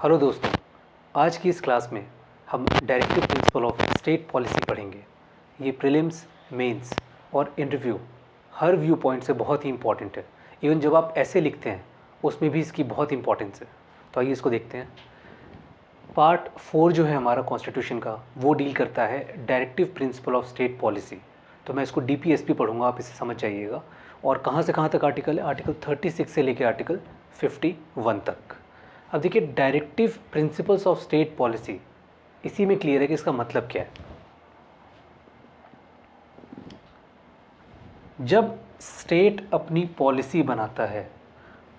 Hello दोस्तों, आज की इस क्लास में हम directive principle of state policy पढ़ेंगे। ये प्रीलिम्स, मेंस और इंटरव्यू हर व्यू पॉइंट से बहुत ही इंपॉर्टेंट है। इवन जब आप ऐसे लिखते हैं उसमें भी इसकी बहुत इंपॉर्टेंस है। तो आइए इसको देखते हैं। पार्ट 4 जो है हमारा कॉन्स्टिट्यूशन का, वो डील करता है directive principle of state policy. तो मैं इसको DPSP पढ़ूंगा, आप इसे समझ जाइएगा। और कहाँ से कहाँ तक आर्टिकल है? आर्टिकल 36 से लेकर आर्टिकल 51 तक। अब देखिए, directive principles of state policy, इसी में क्लियर है कि इसका मतलब क्या है। जब स्टेट अपनी पॉलिसी बनाता है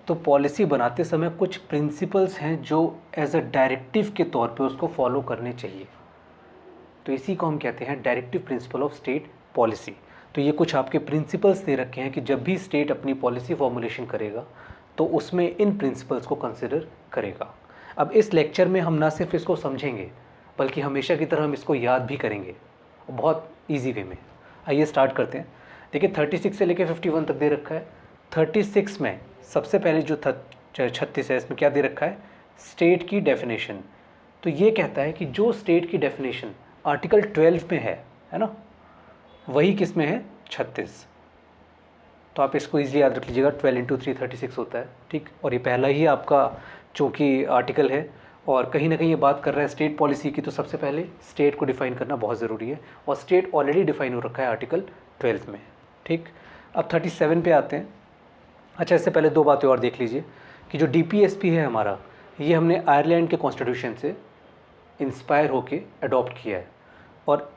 तो पॉलिसी बनाते समय कुछ प्रिंसिपल्स हैं जो एज अ डायरेक्टिव के तौर पे उसको फॉलो करने चाहिए। तो इसी को हम कहते हैं directive principle of state policy. तो ये कुछ आपके प्रिंसिपल्स दे रखे हैं कि जब भी स्टेट अपनी पॉलिसी फॉर्मुलेशन करेगा तो उसमें इन प्रिंसिपल्स को कंसिडर करेगा। अब इस लेक्चर में हम ना सिर्फ इसको समझेंगे बल्कि हमेशा की तरह हम इसको याद भी करेंगे, बहुत ईजी वे में। आइए स्टार्ट करते हैं। देखिए, 36 से लेकर 51 तक दे रखा है। 36 में सबसे पहले जो 36 है, इसमें क्या दे रखा है? स्टेट की डेफिनेशन। तो ये कहता है कि जो स्टेट की डेफिनेशन आर्टिकल 12 में है ना, वही किस में है? 36। तो आप इसको इजीली याद रख लीजिएगा, 12 × 3 36 होता है, ठीक। और ये पहला ही आपका चूँकि आर्टिकल है और कहीं ना कहीं ये बात कर रहा है स्टेट पॉलिसी की, तो सबसे पहले स्टेट को डिफ़ाइन करना बहुत ज़रूरी है। और स्टेट ऑलरेडी डिफ़ाइन हो रखा है आर्टिकल 12 में, ठीक। अब 37 पे आते हैं। अच्छा, इससे पहले दो बातें और देख लीजिए कि जो DPSP है हमारा, ये हमने आयरलैंड के कॉन्स्टिट्यूशन से इंस्पायर होके अडॉप्ट किया है। और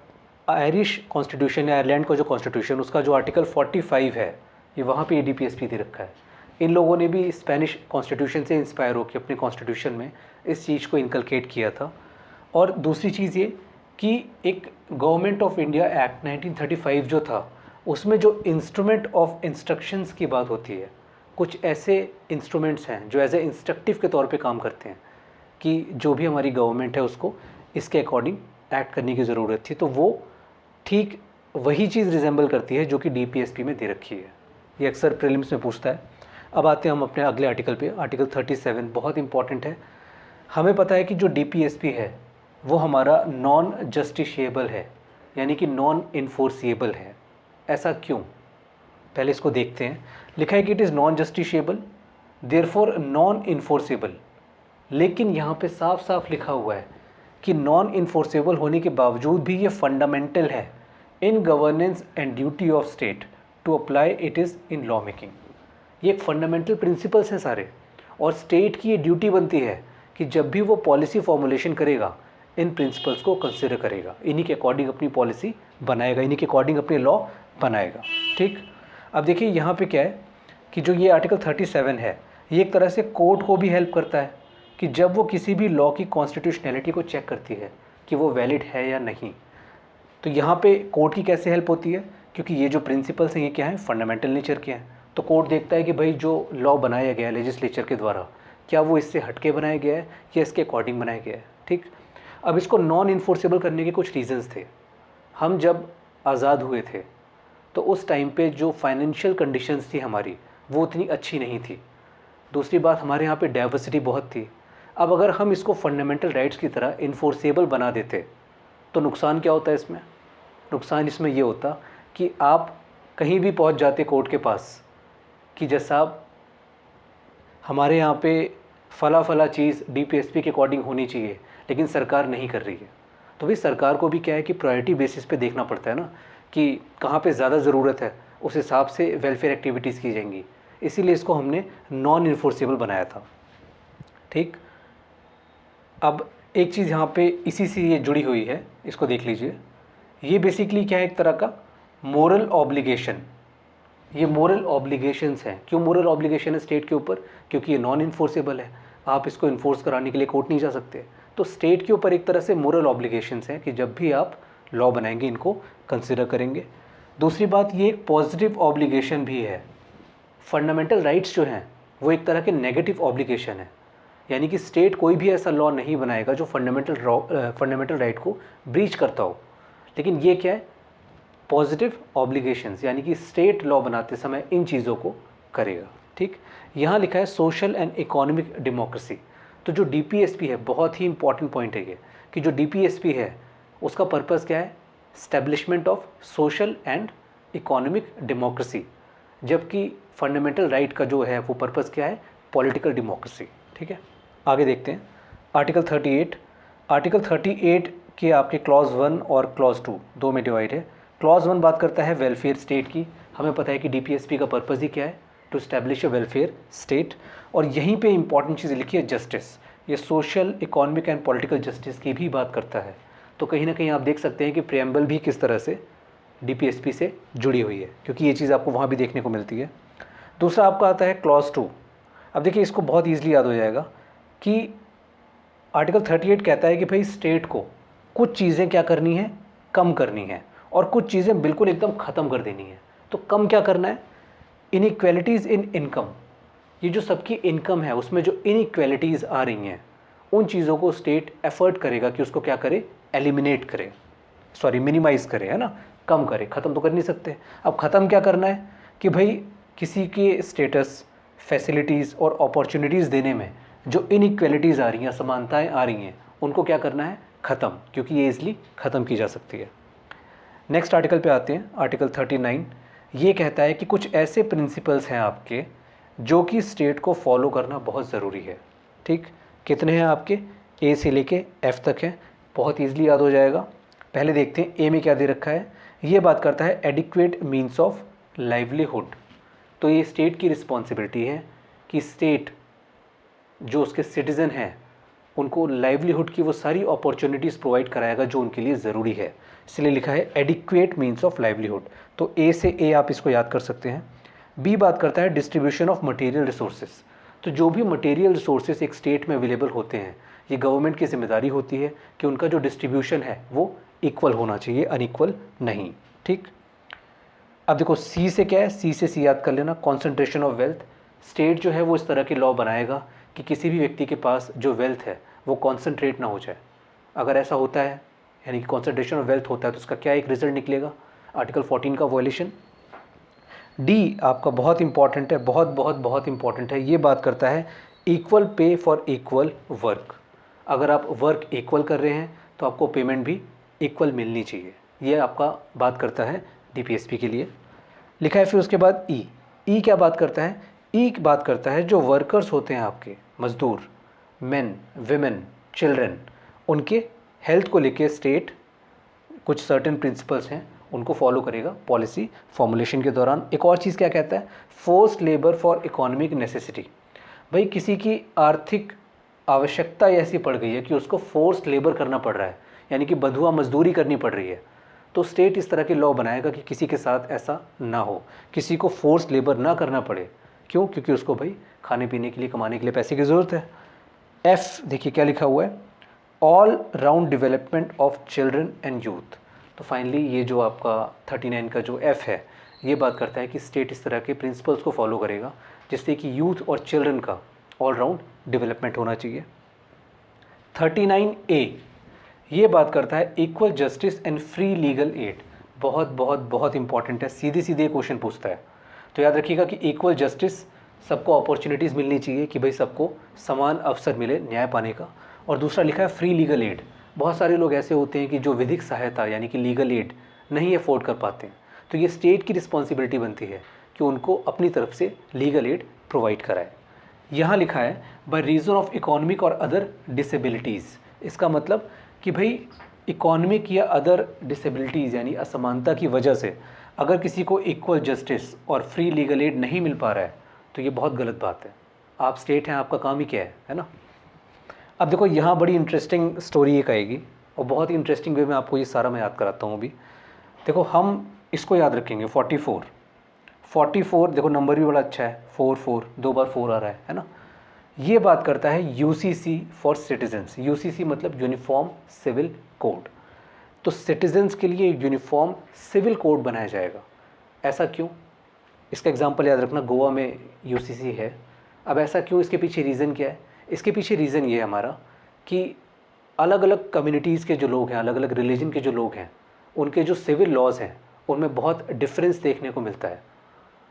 आयरिश कॉन्स्टिट्यूशन या आयरलैंड का जो कॉन्स्टिट्यूशन, उसका जो आर्टिकल 45 है, ये वहाँ पे DPSP दे रखा है। इन लोगों ने भी स्पेनिश कॉन्स्टिट्यूशन से इंस्पायर होकर अपने कॉन्स्टिट्यूशन में इस चीज़ को इनकलकेट किया था। और दूसरी चीज़ ये कि एक गवर्नमेंट ऑफ इंडिया एक्ट 1935 जो था, उसमें जो इंस्ट्रूमेंट ऑफ इंस्ट्रक्शंस की बात होती है, कुछ ऐसे इंस्ट्रूमेंट्स हैं जो एज ए इंस्ट्रक्टिव के तौर पे काम करते हैं कि जो भी हमारी गवर्नमेंट है उसको इसके अकॉर्डिंग एक्ट करने की ज़रूरत थी। तो वो ठीक वही चीज़ रिजेंबल करती है जो कि DPSP में दे रखी है। ये अक्सर प्रीलिम्स में पूछता है। अब आते हैं हम अपने अगले आर्टिकल पे। आर्टिकल 37 बहुत इंपॉर्टेंट है। हमें पता है कि जो DPSP है वो हमारा नॉन जस्टिशिएबल है, यानी कि नॉन इन्फोर्सिएबल है। ऐसा क्यों? पहले इसको देखते हैं। लिखा है कि it is non justiciable, therefore non enforceable. लेकिन यहाँ पे साफ साफ लिखा हुआ है कि नॉन इन्फोर्सेबल होने के बावजूद भी ये फंडामेंटल है in governance and duty of state to apply it is in law making. ये एक फंडामेंटल प्रिंसिपल्स हैं सारे, और स्टेट की ये ड्यूटी बनती है कि जब भी वो पॉलिसी फॉर्मुलेशन करेगा, इन प्रिंसिपल्स को कंसिडर करेगा, इन्हीं के अकॉर्डिंग अपनी पॉलिसी बनाएगा, इन्हीं के अकॉर्डिंग अपने लॉ बनाएगा, ठीक। अब देखिए यहाँ पे क्या है कि जो ये आर्टिकल 37 है, ये एक तरह से कोर्ट को भी हेल्प करता है कि जब वो किसी भी लॉ की कॉन्स्टिट्यूशनैलिटी को चेक करती है कि वो वैलिड है या नहीं। तो यहाँ पे कोर्ट की कैसे हेल्प होती है? क्योंकि ये जो प्रिंसिपल्स हैं ये क्या है? फंडामेंटल नेचर के हैं। तो कोर्ट देखता है कि भाई जो लॉ बनाया गया है लेजिस्लेचर के द्वारा, क्या वो इससे हटके बनाया गया है या इसके अकॉर्डिंग बनाया गया है, ठीक। अब इसको नॉन इन्फोर्सेबल करने के कुछ रीजंस थे। हम जब आज़ाद हुए थे तो उस टाइम पे जो फाइनेंशियल कंडीशंस थी हमारी, वो उतनी अच्छी नहीं थी। दूसरी बात, हमारे यहाँ पे डाइवर्सिटी बहुत थी। अब अगर हम इसको फंडामेंटल राइट्स की तरह इन्फोर्सेबल बना देते तो नुकसान क्या होता है इसमें? नुकसान इसमें ये होता कि आप कहीं भी पहुँच जाते कोर्ट के पास कि जज साहब हमारे यहाँ पे फला फला चीज़ DPSP के अकॉर्डिंग होनी चाहिए, लेकिन सरकार नहीं कर रही है। तो भाई सरकार को भी क्या है कि प्रायोरिटी बेसिस पे देखना पड़ता है ना, कि कहाँ पे ज़्यादा ज़रूरत है, उस हिसाब से वेलफेयर एक्टिविटीज़ की जाएंगी। इसीलिए इसको हमने नॉन इन्फोर्सेबल बनाया था, ठीक। अब एक चीज़ यहाँ पे इसी से ये जुड़ी हुई है, इसको देख लीजिए। ये बेसिकली क्या है? एक तरह का मोरल ऑब्लिगेशन। ये मोरल ऑब्लिगेशंस हैं। क्यों मोरल ऑब्लिगेशन है स्टेट के ऊपर? क्योंकि ये नॉन इन्फोर्सेबल है, आप इसको इन्फोर्स कराने के लिए कोर्ट नहीं जा सकते। तो स्टेट के ऊपर एक तरह से मोरल ऑब्लिगेशंस हैं कि जब भी आप लॉ बनाएंगे इनको कंसिडर करेंगे। दूसरी बात, ये एक पॉजिटिव ऑब्लिगेशन भी है। फंडामेंटल राइट्स जो हैं वो एक तरह के नेगेटिव ऑब्लिगेशन है, यानी कि स्टेट कोई भी ऐसा लॉ नहीं बनाएगा जो फंडामेंटल राइट को ब्रीच करता हो। लेकिन ये क्या है? पॉजिटिव ऑब्लिगेशंस, यानी कि स्टेट लॉ बनाते समय इन चीज़ों को करेगा, ठीक। यहाँ लिखा है सोशल एंड इकोनॉमिक डेमोक्रेसी। तो जो डीपीएसपी है, बहुत ही इंपॉर्टेंट पॉइंट है ये, कि जो डीपीएसपी है उसका पर्पस क्या है, establishment of social and economic democracy, जबकि फंडामेंटल राइट का जो है वो पर्पस क्या है, पॉलिटिकल डेमोक्रेसी। ठीक है, आगे देखते हैं आर्टिकल 38। आर्टिकल 38 के आपके क्लॉज 1 और क्लॉज 2 दो में डिवाइड है। क्लॉज 1 बात करता है वेलफेयर स्टेट की। हमें पता है कि डीपीएसपी का पर्पस ही क्या है, to establish a welfare state. और यहीं पे इंपॉर्टेंट चीज़ लिखी है जस्टिस, ये social economic and political justice की भी बात करता है। तो कहीं ना कहीं आप देख सकते हैं कि प्रियम्बल भी किस तरह से डीपीएसपी से जुड़ी हुई है, क्योंकि ये चीज़ आपको वहाँ भी देखने को मिलती है। दूसरा आपका आता है क्लॉज 2। अब देखिए इसको बहुत ईजिली याद हो जाएगा कि आर्टिकल 38 कहता है कि भाई स्टेट को कुछ चीज़ें क्या करनी है, कम करनी है, और कुछ चीज़ें बिल्कुल एकदम ख़त्म कर देनी है। तो कम क्या करना है, इनइक्वालिटीज़ इन इनकम, ये जो सबकी इनकम है उसमें जो इनइक्वालिटीज़ आ रही हैं उन चीज़ों को स्टेट एफर्ट करेगा कि उसको क्या करे, एलिमिनेट करे, सॉरी मिनिमाइज़ करे, है ना, कम करे, ख़त्म तो कर नहीं सकते। अब ख़त्म क्या करना है कि भाई किसी के स्टेटस, फैसिलिटीज़ और अपॉर्चुनिटीज़ देने में जो इनइक्वालिटीज़ आ रही हैं, असमानताएँ आ रही हैं, उनको क्या करना है, ख़त्म, क्योंकि ये ईज़िली ख़त्म की जा सकती है। नेक्स्ट आर्टिकल पे आते हैं, आर्टिकल 39। ये कहता है कि कुछ ऐसे प्रिंसिपल्स हैं आपके जो कि स्टेट को फॉलो करना बहुत ज़रूरी है। ठीक, कितने हैं आपके, ए से लेके एफ तक हैं, बहुत ईजिली याद हो जाएगा। पहले देखते हैं ए में क्या दे रखा है। ये बात करता है एडिक्वेट मीन्स ऑफ लाइवलीहुड। तो ये स्टेट की रिस्पॉन्सिबिलिटी है कि स्टेट जो उसके सिटीज़न हैं उनको लाइवलीहुड की वो सारी अपॉर्चुनिटीज़ प्रोवाइड कराएगा जो उनके लिए ज़रूरी है, इसलिए लिखा है एडिक्वेट मीन्स ऑफ लाइवलीहुड। तो ए से ए आप इसको याद कर सकते हैं। बी बात करता है डिस्ट्रीब्यूशन ऑफ मटेरियल रिसोर्सेज। तो जो भी मटेरियल रिसोर्सेज एक स्टेट में अवेलेबल होते हैं, ये गवर्नमेंट की जिम्मेदारी होती है कि उनका जो डिस्ट्रीब्यूशन है वो इक्वल होना चाहिए, अनइक्वल नहीं। ठीक, अब देखो सी से क्या है, सी से सी याद कर लेना, कॉन्सेंट्रेशन ऑफ वेल्थ। स्टेट जो है वो इस तरह के लॉ बनाएगा कि किसी भी व्यक्ति के पास जो वेल्थ है वो कॉन्सेंट्रेट ना हो जाए। अगर ऐसा होता है, यानी कि कॉन्सेंट्रेशन ऑफ वेल्थ होता है, तो उसका क्या एक रिजल्ट निकलेगा, आर्टिकल 14 का वॉयलेशन। डी आपका बहुत इंपॉर्टेंट है, बहुत बहुत बहुत इंपॉर्टेंट है। ये बात करता है equal pay for equal work. अगर आप वर्क इक्वल कर रहे हैं तो आपको पेमेंट भी इक्वल मिलनी चाहिए। ये आपका बात करता है डीपीएसपी के लिए। लिखा है फिर उसके बाद ई। ई क्या बात करता है, ई बात करता है जो वर्कर्स होते हैं आपके, मजदूर, मेन, विमेन, चिल्ड्रन, उनके हेल्थ को लेके स्टेट कुछ सर्टेन प्रिंसिपल्स हैं उनको फॉलो करेगा पॉलिसी फॉर्मुलेशन के दौरान। एक और चीज़ क्या कहता है, forced labour for economic necessity. भाई किसी की आर्थिक आवश्यकता ऐसी पड़ गई है कि उसको फोर्स्ड लेबर करना पड़ रहा है, यानी कि बंधुआ मजदूरी करनी पड़ रही है, तो स्टेट इस तरह के लॉ बनाएगा कि किसी के साथ ऐसा ना हो, किसी को फोर्स्ड लेबर ना करना पड़े। क्यों, क्योंकि उसको भाई खाने पीने के लिए, कमाने के लिए पैसे की ज़रूरत है। एफ देखिए क्या लिखा हुआ है, all round development of children and youth. तो फाइनली ये जो आपका 39 का जो एफ है, ये बात करता है कि स्टेट इस तरह के प्रिंसिपल्स को फॉलो करेगा जिससे कि यूथ और चिल्ड्रन का ऑल राउंड डेवलपमेंट होना चाहिए। 39A ये बात करता है equal justice and free legal aid. बहुत बहुत बहुत इंपॉर्टेंट है, सीधे सीधे क्वेश्चन पूछता है। तो याद रखिएगा कि इक्वल जस्टिस, सबको अपॉर्चुनिटीज़ मिलनी चाहिए कि भाई सबको समान अवसर मिले न्याय पाने का। और दूसरा लिखा है फ्री लीगल एड। बहुत सारे लोग ऐसे होते हैं कि जो विधिक सहायता यानी कि लीगल एड नहीं अफोर्ड कर पाते हैं, तो ये स्टेट की रिस्पॉन्सिबिलिटी बनती है कि उनको अपनी तरफ से लीगल एड प्रोवाइड कराए। यहाँ लिखा है बाय रीज़न ऑफ इकोनॉमिक और अदर डिसेबिलिटीज़। इसका मतलब कि भाई इकोनॉमिक या अदर डिसेबिलिटीज़ यानी असमानता की वजह से अगर किसी को इक्वल जस्टिस और फ्री लीगल एड नहीं मिल पा रहा है तो ये बहुत गलत बात है। आप स्टेट हैं, आपका काम ही क्या है ना। अब देखो यहाँ बड़ी इंटरेस्टिंग स्टोरी एक आएगी और बहुत ही इंटरेस्टिंग वे में आपको ये सारा मैं याद कराता हूँ अभी। देखो हम इसको याद रखेंगे 44 देखो नंबर भी बड़ा अच्छा है, 4 दो बार 4 आ रहा है ना। ये बात करता है यूसीसी फॉर सिटीजन्स। यूसीसी मतलब यूनिफॉर्म सिविल कोड। तो सिटीजन्स के लिए यूनिफॉर्म सिविल कोड बनाया जाएगा। ऐसा क्यों, इसका एग्जांपल याद रखना, गोवा में यूसीसी है। अब ऐसा क्यों, इसके पीछे रीज़न क्या है, इसके पीछे रीज़न ये है हमारा कि अलग अलग कम्युनिटीज़ के जो लोग हैं, अलग अलग रिलीजन के जो लोग हैं, उनके जो सिविल लॉज हैं उनमें बहुत डिफरेंस देखने को मिलता है।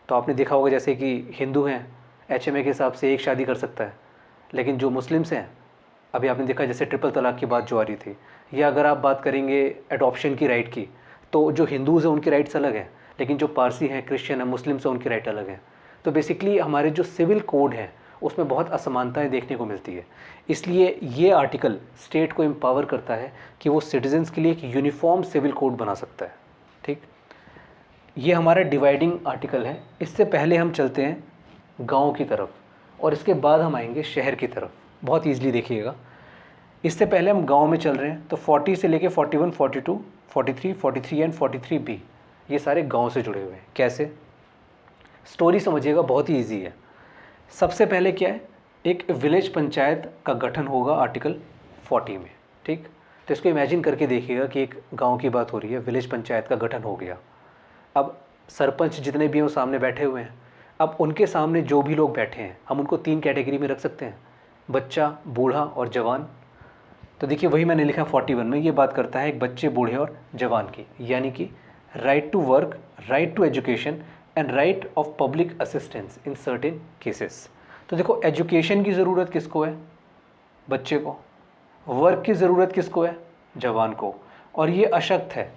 तो आपने देखा होगा जैसे कि हिंदू हैं, एचएमए के हिसाब से एक शादी कर सकता है, लेकिन जो मुस्लिम्स हैं अभी आपने देखा जैसे ट्रिपल तलाक की बात जो आ रही थी, या अगर आप बात करेंगे एडॉप्शन की राइट की, तो जो हिंदूज़ हैं उनकी राइट्स अलग हैं, लेकिन जो पारसी हैं, क्रिश्चियन हैं, मुस्लिम्स हैं, उनकी राइट अलग हैं। तो बेसिकली हमारे जो सिविल कोड हैं उसमें बहुत असमानताएं देखने को मिलती है। इसलिए ये आर्टिकल स्टेट को एम्पावर करता है कि वो सिटीजन्स के लिए एक यूनिफॉर्म सिविल कोड बना सकता है। ठीक, ये हमारा डिवाइडिंग आर्टिकल है। इससे पहले हम चलते हैं गांव की तरफ और इसके बाद हम आएंगे शहर की तरफ। बहुत ईजिली देखिएगा, इससे पहले हम गांव में चल रहे हैं, तो 40 से लेके 41, 42, 43, 43 एंड 43 बी, ये सारे गांव से जुड़े हुए हैं। कैसे, स्टोरी समझिएगा, बहुत ही ईजी है। सबसे पहले क्या है, एक विलेज पंचायत का गठन होगा आर्टिकल 40 में। ठीक, तो इसको इमेजिन करके देखिएगा कि एक गांव की बात हो रही है, विलेज पंचायत का गठन हो गया। अब सरपंच जितने भी हैं वो सामने बैठे हुए हैं। अब उनके सामने जो भी लोग बैठे हैं हम उनको 3 कैटेगरी में रख सकते हैं, बच्चा, बूढ़ा और जवान। तो देखिए वही मैंने लिखा 41 में, ये बात करता है एक बच्चे, बूढ़े और जवान की, यानी कि right to work, right to education and right of public assistance in certain cases. तो देखो, एजुकेशन की ज़रूरत किसको है, बच्चे को। वर्क की ज़रूरत किसको है, जवान को। और ये अशक्त है,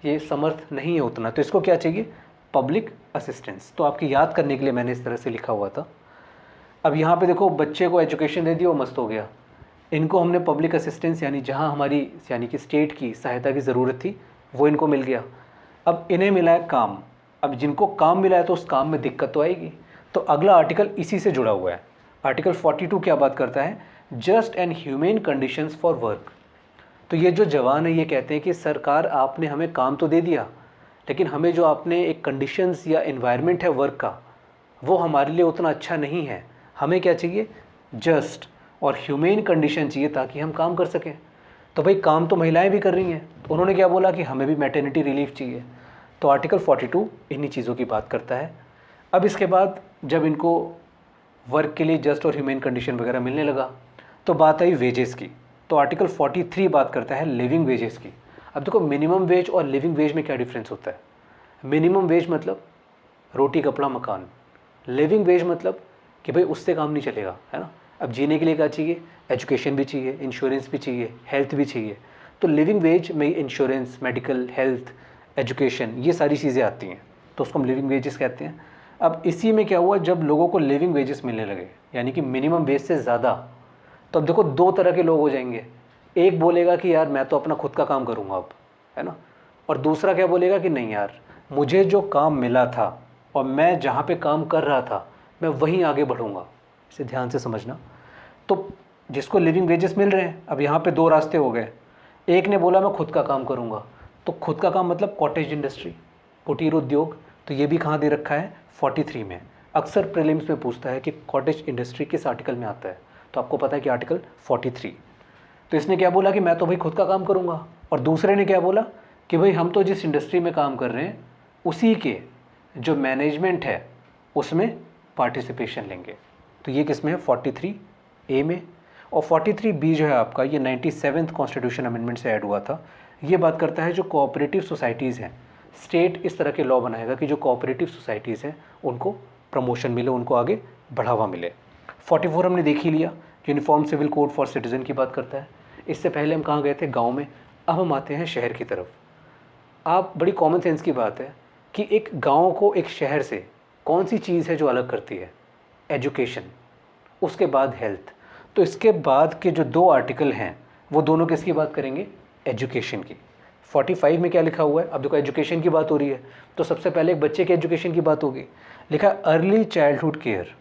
ये समर्थ नहीं है उतना, तो इसको क्या चाहिए, पब्लिक असिस्टेंस। तो आपकी याद करने के लिए मैंने इस तरह से लिखा हुआ था। अब यहाँ पे देखो, बच्चे को एजुकेशन दे दी, वो मस्त हो गया। इनको हमने पब्लिक असिस्टेंस यानी जहाँ हमारी यानी कि स्टेट की सहायता की ज़रूरत थी वो इनको मिल गया। अब इन्हें मिला है काम। अब जिनको काम मिला है तो उस काम में दिक्कत तो आएगी। तो अगला आर्टिकल इसी से जुड़ा हुआ है। आर्टिकल 42 क्या बात करता है, just and humane conditions for work. तो ये जो जवान है ये कहते हैं कि सरकार आपने हमें काम तो दे दिया, लेकिन हमें जो आपने एक कंडीशंस या एनवायरनमेंट है वर्क का, वो हमारे लिए उतना अच्छा नहीं है। हमें क्या चाहिए, जस्ट और ह्यूमेन कंडीशन चाहिए ताकि हम काम कर सकें। तो भाई काम तो महिलाएं भी कर रही हैं, तो उन्होंने क्या बोला कि हमें भी मैटरनिटी रिलीफ चाहिए। तो आर्टिकल 42 इन्हीं चीज़ों की बात करता है। अब इसके बाद जब इनको वर्क के लिए जस्ट और ह्यूमेन कंडीशन वगैरह मिलने लगा तो बात आई वेजेस की। तो आर्टिकल 43 बात करता है लिविंग वेजेस की। अब देखो, मिनिमम वेज और लिविंग वेज में क्या डिफरेंस होता है। मिनिमम वेज मतलब रोटी कपड़ा मकान, लिविंग वेज मतलब कि भाई उससे काम नहीं चलेगा, है ना। अब जीने के लिए क्या चाहिए, एजुकेशन भी चाहिए, इंश्योरेंस भी चाहिए, हेल्थ भी चाहिए। तो लिविंग वेज में इंश्योरेंस, मेडिकल, हेल्थ, एजुकेशन, ये सारी चीज़ें आती हैं, तो उसको हम लिविंग वेजेस कहते हैं। अब इसी में क्या हुआ, जब लोगों को लिविंग वेजेस मिलने लगे यानी कि मिनिमम वेज से ज़्यादा, तो अब देखो दो तरह के लोग हो जाएंगे। एक बोलेगा कि यार मैं तो अपना खुद का काम करूँगा अब, है ना। और दूसरा क्या बोलेगा कि नहीं यार, मुझे जो काम मिला था और मैं जहाँ पे काम कर रहा था मैं वहीं आगे बढ़ूँगा। इसे ध्यान से समझना। तो जिसको लिविंग वेजेस मिल रहे हैं, अब यहाँ पे दो रास्ते हो गए। एक ने बोला मैं खुद का काम करूँगा, तो खुद का काम मतलब कॉटेज इंडस्ट्री, कुटीर उद्योग। तो ये भी कहाँ दे रखा है, 43 में। अक्सर प्रीलिम्स में पूछता है कि कॉटेज इंडस्ट्री किस आर्टिकल में आता है, तो आपको पता है कि आर्टिकल 43। तो इसने क्या बोला कि मैं तो भाई खुद का काम करूँगा, और दूसरे ने क्या बोला कि भाई हम तो जिस इंडस्ट्री में काम कर रहे हैं उसी के जो मैनेजमेंट है उसमें पार्टिसिपेशन लेंगे। तो ये किस में है, 43A में। और 43B जो है आपका, ये 97th कॉन्स्टिट्यूशन अमेंडमेंट से ऐड हुआ था। ये बात करता है जो कोऑपरेटिव सोसाइटीज़ हैं, स्टेट इस तरह के लॉ बनाएगा कि जो कोऑपरेटिव सोसाइटीज़ हैं उनको प्रमोशन मिले, उनको आगे बढ़ावा मिले। 44 हमने देख ही लिया, uniform civil code for citizen की बात करता है। इससे पहले हम कहाँ गए थे, गाँव में। अब हम आते हैं शहर की तरफ। आप बड़ी कॉमन सेंस की बात है कि एक गाँव को एक शहर से कौन सी चीज़ है जो अलग करती है, एजुकेशन, उसके बाद हेल्थ। तो इसके बाद के जो दो आर्टिकल हैं वो दोनों किसकी बात करेंगे, एजुकेशन की। 45 में क्या लिखा हुआ है, अब देखो एजुकेशन की बात हो रही है तो सबसे पहले एक बच्चे के एजुकेशन की बात होगी। लिखा अर्ली चाइल्डहुड केयर।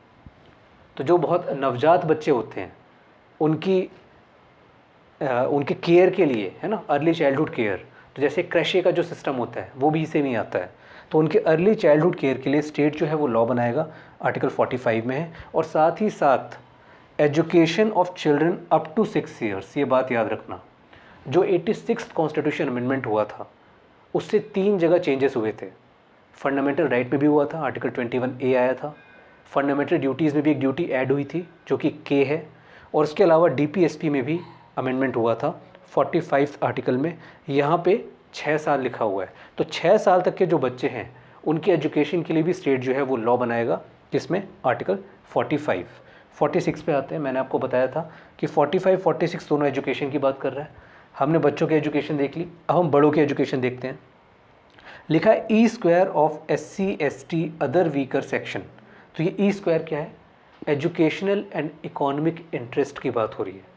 तो जो बहुत नवजात बच्चे होते हैं उनके केयर के लिए, है ना, अर्ली चाइल्डहुड केयर। तो जैसे क्रैशे का जो सिस्टम होता है वो भी इसे में आता है। तो उनके अर्ली चाइल्डहुड केयर के लिए स्टेट जो है वो लॉ बनाएगा, आर्टिकल 45 में है। और साथ ही साथ education of children up to 6 years, ये बात याद रखना। जो 86th कॉन्स्टिट्यूशन अमेंडमेंट हुआ था उससे 3 जगह चेंजेस हुए थे। फंडामेंटल राइट में भी हुआ था, आर्टिकल 21A आया था। फंडामेंटल ड्यूटीज़ में भी एक ड्यूटी ऐड हुई थी जो कि K है। और उसके अलावा DPSP में भी अमेंडमेंट हुआ था 45 आर्टिकल में। यहाँ पे 6 साल लिखा हुआ है। तो 6 साल तक के जो बच्चे हैं उनके एजुकेशन के लिए भी स्टेट जो है वो लॉ बनाएगा, जिसमें आर्टिकल 45। 46 पे आते हैं। मैंने आपको बताया था कि 45 46 दोनों एजुकेशन की बात कर रहा है। हमने बच्चों की एजुकेशन देख ली, अब हम बड़ों की एजुकेशन देखते हैं। लिखा है E square of SC ST other weaker section. तो ये ई स्क्वायर क्या है? एजुकेशनल एंड इकोनॉमिक इंटरेस्ट की बात हो रही है।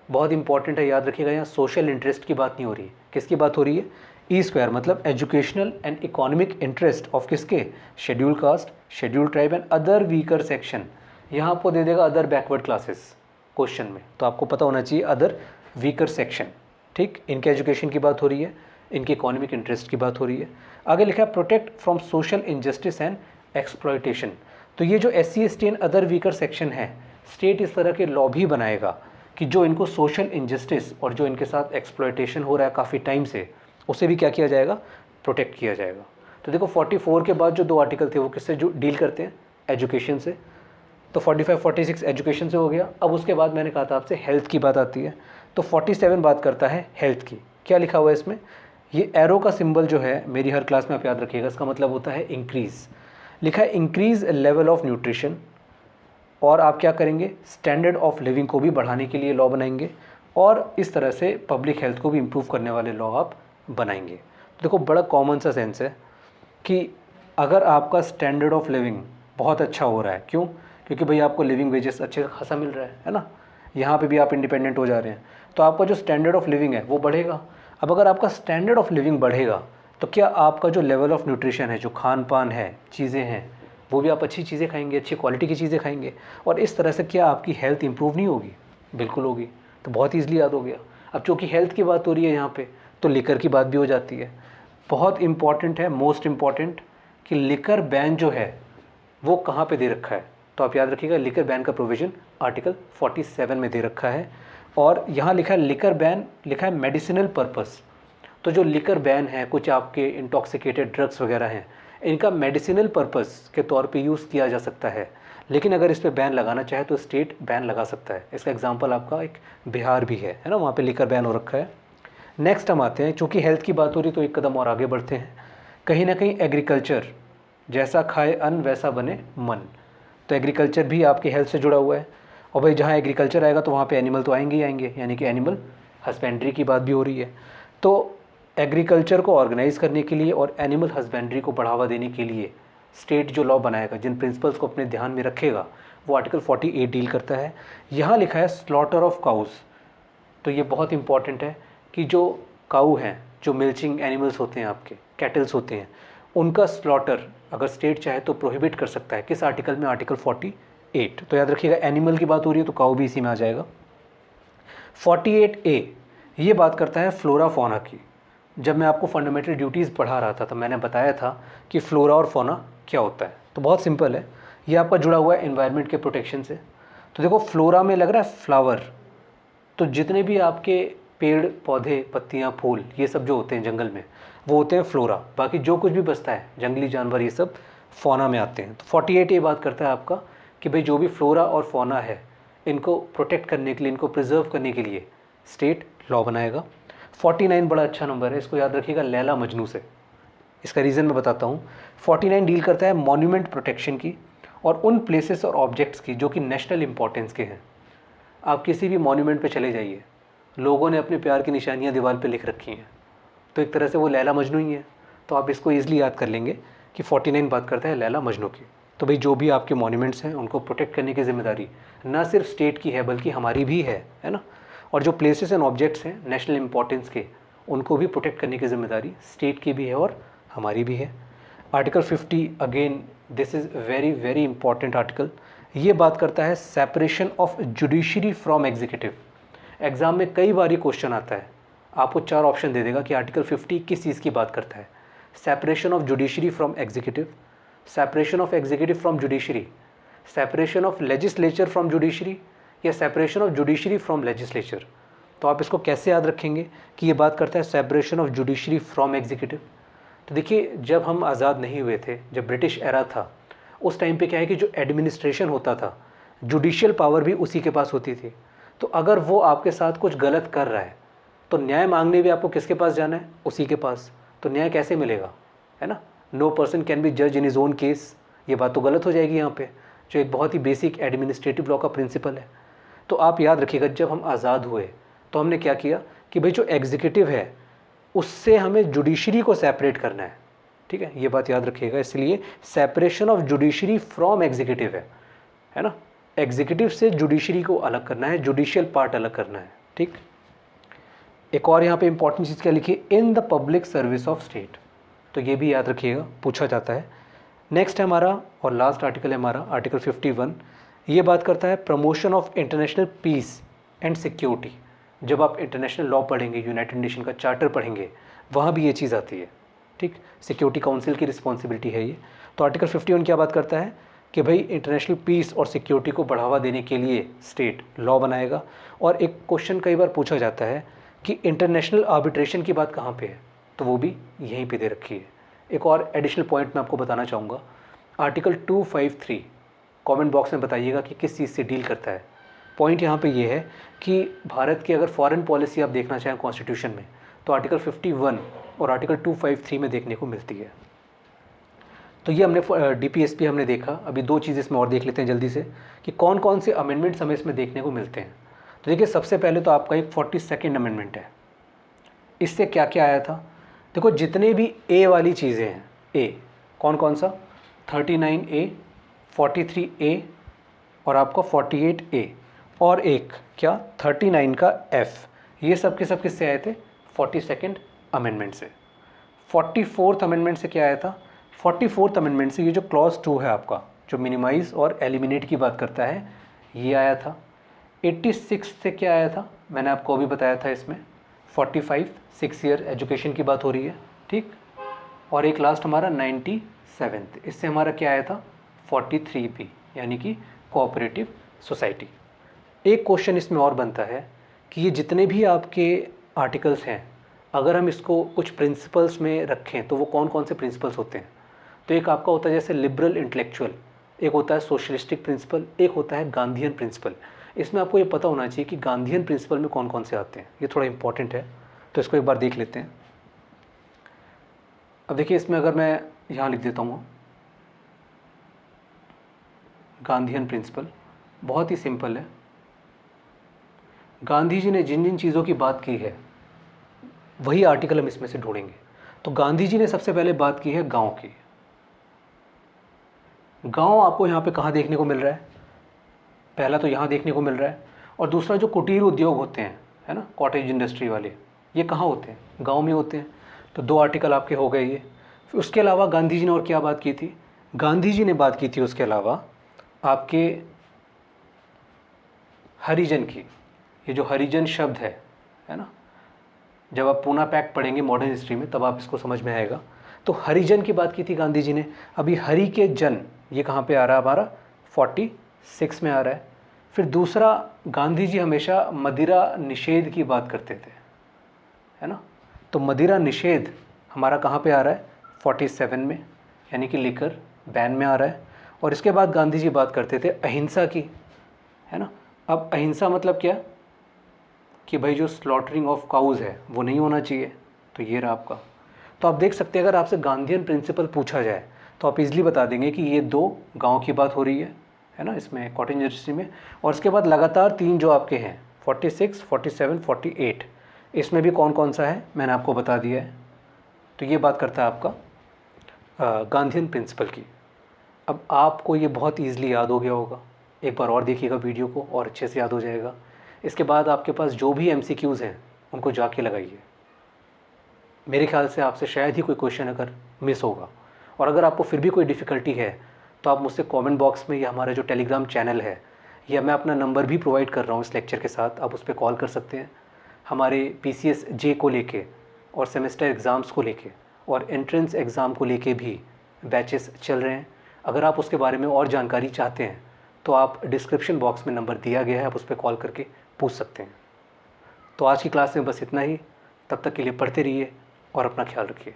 बहुत इंपॉर्टेंट है, याद रखिएगा, यहाँ सोशल इंटरेस्ट की बात नहीं हो रही है। किसकी बात हो रही है? ई स्क्वायर मतलब educational and economic interest of किसके? Schedule caste, schedule tribe and other weaker section. यहाँ आपको दे देगा अदर बैकवर्ड क्लासेस क्वेश्चन में, तो आपको पता होना चाहिए अदर वीकर सेक्शन। ठीक, इनके एजुकेशन की बात हो रही है, इनके इकोनॉमिक इंटरेस्ट की बात हो रही है। आगे लिखा है protect from social injustice and exploitation. तो ये जो SC ST and other weaker section है, स्टेट इस तरह के लॉ भी बनाएगा कि जो इनको सोशल इनजस्टिस और जो इनके साथ एक्सप्लॉयटेशन हो रहा है काफ़ी टाइम से, उसे भी क्या किया जाएगा? प्रोटेक्ट किया जाएगा। तो देखो 44 के बाद जो 2 आर्टिकल थे वो किससे जो डील करते हैं? एजुकेशन से। तो 45 46 एजुकेशन से हो गया। अब उसके बाद मैंने कहा था आपसे हेल्थ की बात आती है, तो 47 बात करता है हेल्थ की। क्या लिखा हुआ है इसमें? ये एरो का सिंबल जो है मेरी हर क्लास में आप याद रखिएगा, इसका मतलब होता है इंक्रीज़। लिखा है इंक्रीज़ लेवल ऑफ न्यूट्रिशन, और आप क्या करेंगे? स्टैंडर्ड ऑफ लिविंग को भी बढ़ाने के लिए लॉ बनाएंगे, और इस तरह से पब्लिक हेल्थ को भी इम्प्रूव करने वाले लॉ आप बनाएंगे। तो देखो बड़ा कॉमन सा सेंस है कि अगर आपका स्टैंडर्ड ऑफ लिविंग बहुत अच्छा हो रहा है, क्यों? क्योंकि भाई आपको लिविंग वेजेस अच्छे खासा मिल रहा है ना, यहाँ पे भी आप इंडिपेंडेंट हो जा रहे हैं, तो आपका जो स्टैंडर्ड ऑफ लिविंग है वो बढ़ेगा। अब अगर आपका स्टैंडर्ड ऑफ लिविंग बढ़ेगा तो क्या आपका जो लेवल ऑफ न्यूट्रिशन है, जो खान पान है, चीज़ें हैं, वो भी आप अच्छी चीज़ें खाएंगे, अच्छी क्वालिटी की चीज़ें खाएंगे, और इस तरह से क्या आपकी हेल्थ इंप्रूव नहीं होगी? बिल्कुल होगी। तो बहुत ईजिली याद हो गया। अब चूँकि हेल्थ की बात हो रही है यहाँ पे, तो लिकर की बात भी हो जाती है। बहुत इंपॉर्टेंट है, मोस्ट इंपॉर्टेंट, कि लिकर बैन जो है वो कहाँ पे दे रखा है? तो आप याद रखिएगा लिकर बैन का प्रोविज़न आर्टिकल 47 में दे रखा है, और यहाँ लिखा है लिकर बैन, लिखा है मेडिसिनल पर्पस। तो जो लिकर बैन है, कुछ आपके इंटॉक्सिकेटेड ड्रग्स वगैरह हैं, इनका मेडिसिनल पर्पस के तौर पे यूज़ किया जा सकता है, लेकिन अगर इस पे बैन लगाना चाहे तो स्टेट बैन लगा सकता है। इसका एग्जांपल आपका एक बिहार भी है ना, वहाँ पे लिकर बैन हो रखा है। नेक्स्ट हम आते हैं, चूँकि हेल्थ की बात हो रही तो एक कदम और आगे बढ़ते हैं। कहीं ना कहीं एग्रीकल्चर, जैसा खाए अन्न वैसा बने मन, तो एग्रीकल्चर भी आपकी हेल्थ से जुड़ा हुआ है। और भाई जहाँ एग्रीकल्चर आएगा तो वहाँ पे एनिमल तो आएंगे ही आएंगे, यानी कि एनिमल हस्बेंड्री की बात भी हो रही है। तो एग्रीकल्चर को ऑर्गेनाइज करने के लिए और एनिमल हस्बेंड्री को बढ़ावा देने के लिए स्टेट जो लॉ बनाएगा, जिन प्रिंसिपल्स को अपने ध्यान में रखेगा, वो आर्टिकल 48 डील करता है। यहाँ लिखा है स्लॉटर ऑफ काउज। तो ये बहुत इंपॉर्टेंट है कि जो काऊ हैं, जो मिल्चिंग एनिमल्स होते हैं, आपके कैटल्स होते हैं, उनका स्लॉटर अगर स्टेट चाहे तो प्रोहिबिट कर सकता है। किस आर्टिकल में? आर्टिकल 48। तो याद रखिएगा एनिमल की बात हो रही है तो काऊ भी इसी में आ जाएगा। 48A ये बात करता है फ्लोरा फौना की। जब मैं आपको फंडामेंटल ड्यूटीज़ पढ़ा रहा था तो मैंने बताया था कि फ्लोरा और फौना क्या होता है। तो बहुत सिंपल है, ये आपका जुड़ा हुआ है एनवायरनमेंट के प्रोटेक्शन से। तो देखो फ्लोरा में लग रहा है फ्लावर, तो जितने भी आपके पेड़ पौधे, पत्तियाँ, फूल, ये सब जो होते हैं जंगल में, वो होते हैं फ्लोरा। बाकी जो कुछ भी बचता है, जंगली जानवर, ये सब फौना में आते हैं। तो 48 ये बात करता है आपका कि भाई जो भी फ्लोरा और फौना है, इनको प्रोटेक्ट करने के लिए, इनको प्रिजर्व करने के लिए स्टेट लॉ बनाएगा। 49 बड़ा अच्छा नंबर है, इसको याद रखिएगा लैला मजनू से। इसका रीज़न मैं बताता हूँ। 49 डील करता है मॉन्यूमेंट प्रोटेक्शन की और उन प्लेसेस और ऑब्जेक्ट्स की जो कि नेशनल इंपॉर्टेंस के हैं। आप किसी भी मॉन्यूमेंट पे चले जाइए, लोगों ने अपने प्यार की निशानियाँ दीवार पे लिख रखी हैं, तो एक तरह से वो लैला मजनू ही है। तो आप इसको ईजिली याद कर लेंगे कि 49 बात करता है लैला मजनू की। तो भाई जो भी आपके मॉन्यूमेंट्स हैं उनको प्रोटेक्ट करने की जिम्मेदारी ना सिर्फ स्टेट की है बल्कि हमारी भी है ना। और जो प्लेसेस एंड ऑब्जेक्ट्स हैं नेशनल इंपॉर्टेंस के, उनको भी प्रोटेक्ट करने की जिम्मेदारी स्टेट की भी है और हमारी भी है। Article 50 again this is very very important article. ये बात करता है separation of judiciary from executive. Exam में कई बार ये क्वेश्चन आता है, आपको 4 ऑप्शन दे देगा कि आर्टिकल 50 किस चीज़ की बात करता है। Separation of judiciary from executive, separation of executive from judiciary, separation of legislature from judiciary, या separation of judiciary from legislature. तो आप इसको कैसे याद रखेंगे कि ये बात करता है separation of judiciary from executive. तो देखिए जब हम आज़ाद नहीं हुए थे, जब ब्रिटिश एरा था, उस टाइम पे क्या है कि जो एडमिनिस्ट्रेशन होता था, जुडिशियल पावर भी उसी के पास होती थी। तो अगर वो आपके साथ कुछ गलत कर रहा है तो न्याय मांगने भी आपको किसके पास जाना है? उसी के पास। तो न्याय कैसे मिलेगा, है ना? नो पर्सन कैन बी जज इन हिज ओन केस, ये बात तो गलत हो जाएगी यहाँ पे। जो एक बहुत ही बेसिक एडमिनिस्ट्रेटिव लॉ का प्रिंसिपल है। तो आप याद रखिएगा, जब हम आज़ाद हुए तो हमने क्या किया कि भाई जो एग्जीक्यूटिव है उससे हमें जुडिशरी को सेपरेट करना है, ठीक है, ये बात याद रखिएगा। इसलिए separation of judiciary from executive है ना, एग्जीक्यूटिव से जुडिशरी को अलग करना है, जुडिशियल पार्ट अलग करना है, ठीक। एक और यहाँ पे इंपॉर्टेंट चीज़ क्या लिखी, in the public service of state, तो ये भी याद रखिएगा, पूछा जाता है। नेक्स्ट है हमारा और लास्ट आर्टिकल है हमारा आर्टिकल 51। ये बात करता है promotion of international peace and security. जब आप इंटरनेशनल लॉ पढ़ेंगे, यूनाइटेड नेशन का चार्टर पढ़ेंगे, वहाँ भी ये चीज़ आती है, ठीक। सिक्योरिटी काउंसिल की रिस्पॉन्सिबिलिटी है ये। तो आर्टिकल 51 क्या बात करता है कि भाई इंटरनेशनल पीस और सिक्योरिटी को बढ़ावा देने के लिए स्टेट लॉ बनाएगा। और एक क्वेश्चन कई बार पूछा जाता है कि इंटरनेशनल आर्बिट्रेशन की बात कहाँ पे है, तो वो भी यहीं पे दे रखी है। एक और एडिशनल पॉइंट मैं आपको बताना चाहूँगा, आर्टिकल 253, कमेंट बॉक्स में बताइएगा कि किस चीज़ से डील करता है। पॉइंट यहाँ पे ये है कि भारत की अगर फॉरेन पॉलिसी आप देखना चाहें कॉन्स्टिट्यूशन में, तो आर्टिकल 51 और आर्टिकल 253 में देखने को मिलती है। तो ये हमने DPSP हमने देखा। अभी दो चीज़ इसमें और देख लेते हैं जल्दी से कि कौन कौन से अमेंडमेंट्स हमें इसमें देखने को मिलते हैं। तो देखिए, सबसे पहले तो आपका एक 42nd अमेंडमेंट है। इससे क्या क्या आया था, देखो जितने भी ए वाली चीज़ें हैं, ए कौन कौन सा, 39A, 43A और आपका 48A और एक क्या 39 का F, ये सब के सब किससे आए थे, 42nd अमेंडमेंट से। 44th अमेंडमेंट से क्या आया था, 44th अमेंडमेंट से ये जो क्लॉज 2 है आपका, जो मिनिमाइज और एलिमिनेट की बात करता है, ये आया था। 86 से क्या आया था, मैंने आपको अभी बताया था, इसमें 45 6 ईयर एजुकेशन की बात हो रही है, ठीक। और एक लास्ट हमारा 97, इससे हमारा क्या आया था, 43P, यानी कि कोऑपरेटिव सोसाइटी। एक क्वेश्चन इसमें और बनता है कि ये जितने भी आपके आर्टिकल्स हैं, अगर हम इसको कुछ प्रिंसिपल्स में रखें तो वो कौन कौन से प्रिंसिपल्स होते हैं। तो एक आपका होता है जैसे लिबरल इंटेलेक्चुअल, एक होता है सोशलिस्टिक प्रिंसिपल, एक होता है गांधीयन प्रिंसिपल। इसमें आपको ये पता होना चाहिए कि गांधीयन प्रिंसिपल में कौन कौन से आते हैं, ये थोड़ा इंपॉर्टेंट है, तो इसको एक बार देख लेते हैं। अब देखिए, इसमें अगर मैं यहाँ लिख देता हूँ गांधीयन प्रिंसिपल, बहुत ही सिंपल है। गांधी जी ने जिन जिन चीज़ों की बात की है वही आर्टिकल हम इसमें से ढूंढेंगे। तो गांधी जी ने सबसे पहले बात की है गांव की। गांव आपको यहाँ पे कहाँ देखने को मिल रहा है, पहला तो यहाँ देखने को मिल रहा है, और दूसरा जो कुटीर उद्योग होते हैं, है ना, कॉटेज इंडस्ट्री वाले, ये कहाँ होते हैं, गांव में होते हैं। तो दो आर्टिकल आपके हो गए ये। फिर उसके अलावा गांधी जी ने और क्या बात की थी, गांधी जी ने बात की थी उसके अलावा आपके हरिजन की। ये जो हरिजन शब्द है ना, जब आप पूना पैक्ट पढ़ेंगे मॉडर्न हिस्ट्री में तब आप इसको समझ में आएगा। तो हरिजन की बात की थी गांधी जी ने। अभी हरि के जन, ये कहाँ पे आ रहा है हमारा, 46 में आ रहा है। फिर दूसरा, गांधी जी हमेशा मदिरा निषेध की बात करते थे, है ना। तो मदिरा निषेध हमारा कहाँ पे आ रहा है, 47 में, यानी कि लिकर बैन में आ रहा है। और इसके बाद गांधी जी बात करते थे अहिंसा की, है ना। अब अहिंसा मतलब क्या, कि भाई जो स्लॉटरिंग ऑफ काउज है वो नहीं होना चाहिए। तो ये रहा आपका। तो आप देख सकते हैं, अगर आपसे गांधीयन प्रिंसिपल पूछा जाए तो आप इजीली बता देंगे कि ये दो गांव की बात हो रही है ना, इसमें कॉटेज इंडस्ट्री में। और इसके बाद लगातार तीन जो आपके हैं 46, 47, 48, इसमें भी कौन कौन सा है मैंने आपको बता दिया है। तो ये बात करता है आपका गांधीयन प्रिंसिपल की। अब आपको ये बहुत ईजिली याद हो गया होगा, एक बार और देखिएगा वीडियो को और अच्छे से याद हो जाएगा। इसके बाद आपके पास जो भी MCQs हैं उनको जाके लगाइए। मेरे ख्याल से आपसे शायद ही कोई क्वेश्चन अगर मिस होगा। और अगर आपको फिर भी कोई डिफ़िकल्टी है तो आप मुझसे कमेंट बॉक्स में, या हमारा जो टेलीग्राम चैनल है, या मैं अपना नंबर भी प्रोवाइड कर रहा हूँ इस लेक्चर के साथ, आप उस पर कॉल कर सकते हैं। हमारे PCS J को लेके और सेमेस्टर एग्ज़ाम्स को लेके और एंट्रेंस एग्ज़ाम को लेके भी बैचेस चल रहे हैं। अगर आप उसके बारे में और जानकारी चाहते हैं तो आप डिस्क्रिप्शन बॉक्स में नंबर दिया गया है, आप उस पर कॉल करके पूछ सकते हैं। तो आज की क्लास में बस इतना ही। तब तक के लिए पढ़ते रहिए और अपना ख्याल रखिए।